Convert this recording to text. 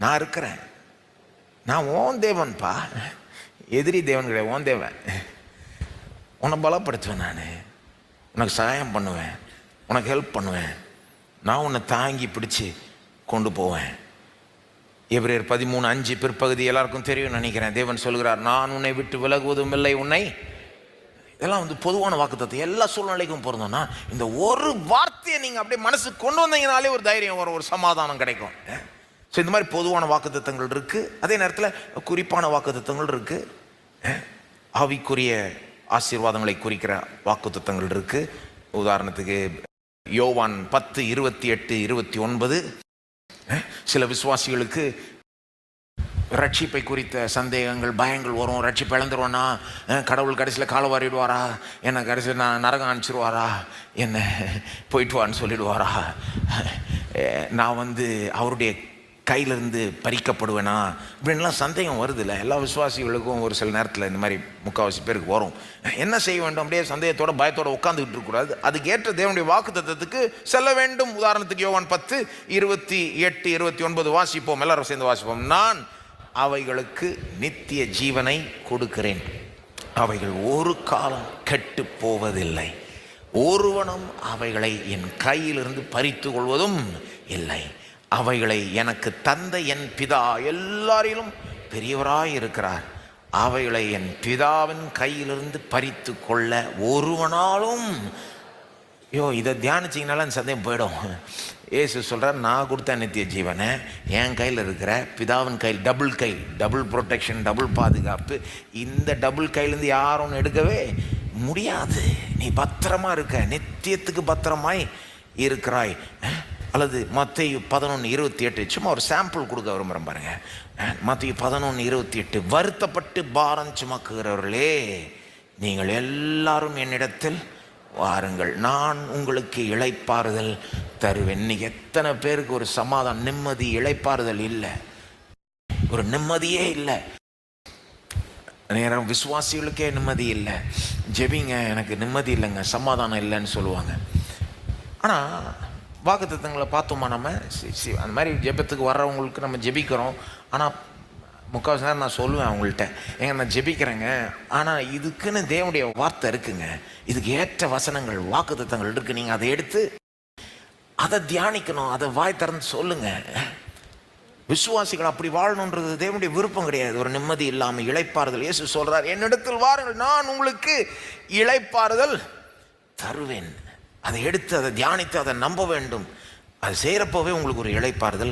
நான் இருக்கிறேன், நான் ஓன் தேவன்பா, எதிரி தேவன் கிடையாது, ஓன் தேவன். உன்னை பலப்படுத்துவேன், நான் உனக்கு சகாயம் பண்ணுவேன், உனக்கு ஹெல்ப் பண்ணுவேன், நான் உன்னை தாங்கி பிடிச்சி கொண்டு போவேன். எபிரேயர் 13:5 பிற்பகுதி எல்லாருக்கும் தெரியும் நினைக்கிறேன். தேவன் சொல்கிறார், நான் உன்னை விட்டு விலகுவதும் இல்லை, உன்னை. இதெல்லாம் பொதுவான வாக்குத்தத்தம், எல்லா சூழ்நிலைக்கும் பொருந்தோம்னா இந்த ஒரு வார்த்தையை நீங்கள் அப்படியே மனசுக்கு கொண்டு வந்தீங்கனாலே ஒரு தைரியம் வரும், ஒரு சமாதானம் கிடைக்கும். ஸோ இந்த மாதிரி பொதுவான வாக்குத்தத்தங்கள் இருக்குது. அதே நேரத்தில் குறிப்பான வாக்குத்தத்தங்கள் இருக்குது. ஆவிக்குரிய ஆசீர்வாதங்களை குறிக்கிற வாக்குத்தத்தங்கள் இருக்குது. உதாரணத்துக்கு யோவான் 10:28-29 சில விசுவாசிகளுக்கு ரட்சிப்பை குறித்த சந்தேகங்கள், பயங்கள் வரும். ரட்சிப்பு இழந்துருவானா, கடவுள் கடைசியில் காலவாரிடுவாரா, என்னை கடைசியில் நான் நரகம் அனுப்பிச்சிடுவாரா, என்ன போயிட்டு வான்னு சொல்லிடுவாரா, நான் அவருடைய கையிலிருந்து பறிக்கப்படுவேனா, இப்படின்லாம் சந்தேகம் வருது இல்லை. எல்லா விசுவாசிகளுக்கும் ஒரு சில நேரத்தில் இந்த மாதிரி முக்கால்வாசி பேருக்கு வரும். என்ன செய்ய வேண்டும்? அப்படியே சந்தேகத்தோட பயத்தோடு உட்காந்துக்கிட்டு இருக்கக்கூடாது. அதுக்கு ஏற்ற தேவனுடைய வாக்குத்தத்தத்துக்கு செல்ல வேண்டும். உதாரணத்துக்கு யோவான் 10:28-29 வாசிப்போம், எல்லாரும் சேர்ந்து வாசிப்போம். நான் அவைகளுக்கு நித்திய ஜீவனை கொடுக்கிறேன், அவைகள் ஒரு காலம் கெட்டு போவதில்லை, ஒருவனும் அவைகளை என் கையிலிருந்து பறித்து கொள்வதும் இல்லை. அவைகளை எனக்கு தந்த என் பிதா எல்லாரிலும் பெரியவராய் இருக்கிறார், அவைகளை என் பிதாவின் கையிலிருந்து பறித்து கொள்ள ஒருவனாலும். இதை தியானிச்சிங்கனால சந்தேகம் போயிடும். ஏசு சொல்கிறார், நான் கொடுத்த நித்திய ஜீவனை என் கையில் இருக்கிற பிதாவின் கையில், டபுள் ப்ரொடெக்ஷன், டபுள் பாதுகாப்பு. இந்த டபுள் கையிலேருந்து யாரும் எடுக்கவே முடியாது. நீ பத்திரமா இருக்க, நித்தியத்துக்கு பத்திரமாய் இருக்கிறாய். அல்லது மத்தேயு 11:28 சும்மா ஒரு சாம்பிள் கொடுக்க விரும்புகிறேன் பாருங்க. மத்தேயு 11:28 வருத்தப்பட்டு பாரம் சுமக்குகிறவர்களே, நீங்கள் எல்லாரும் என்னிடத்தில் வாருங்கள், நான் உங்களுக்கு இளைப்பாறுதல் தருவேன். இன்னைக்கு எத்தனை பேருக்கு ஒரு சமாதானம், நிம்மதி, இளைப்பாறுதல் இல்லை, ஒரு நிம்மதியே இல்லை. நேரம் விசுவாசிகளுக்கே நிம்மதி இல்லை. ஜெபிங்க, எனக்கு நிம்மதி இல்லைங்க, சமாதானம் இல்லைன்னு சொல்லுவாங்க. ஆனால் வாக்குத்தத்தங்களை பார்த்தோமா, நம்ம அந்த மாதிரி ஜெபத்துக்கு வர்றவங்களுக்கு நம்ம ஜெபிக்கிறோம். ஆனால் முக்கால்வாசி நேரம் நான் சொல்லுவேன் அவங்கள்ட்ட, நான் ஜெபிக்கிறேங்க, ஆனால் இதுக்குன்னு தேவனுடைய வார்த்தை இருக்குங்க, இதுக்கு ஏற்ற வசனங்கள், வாக்குத்தத்தங்கள் இருக்குது, நீங்கள் அதை எடுத்து அதை தியானிக்கணும், அதை வாய் திறந்து சொல்லுங்க. விசுவாசிகள் அப்படி வாழணுன்றது தேவனுடைய விருப்பம் கிடையாது. ஒரு நிம்மதி இல்லாமல் இளைப்பாறுதல். இயேசு சொல்கிறார், என்னிடத்தில் வாருங்கள், நான் உங்களுக்கு இளைப்பாறுதல் தருவேன். அதை எடுத்து அதை தியானித்து அதை நம்ப வேண்டும். அது செய்கிறப்போவே உங்களுக்கு ஒரு இளைப்பாறுதல்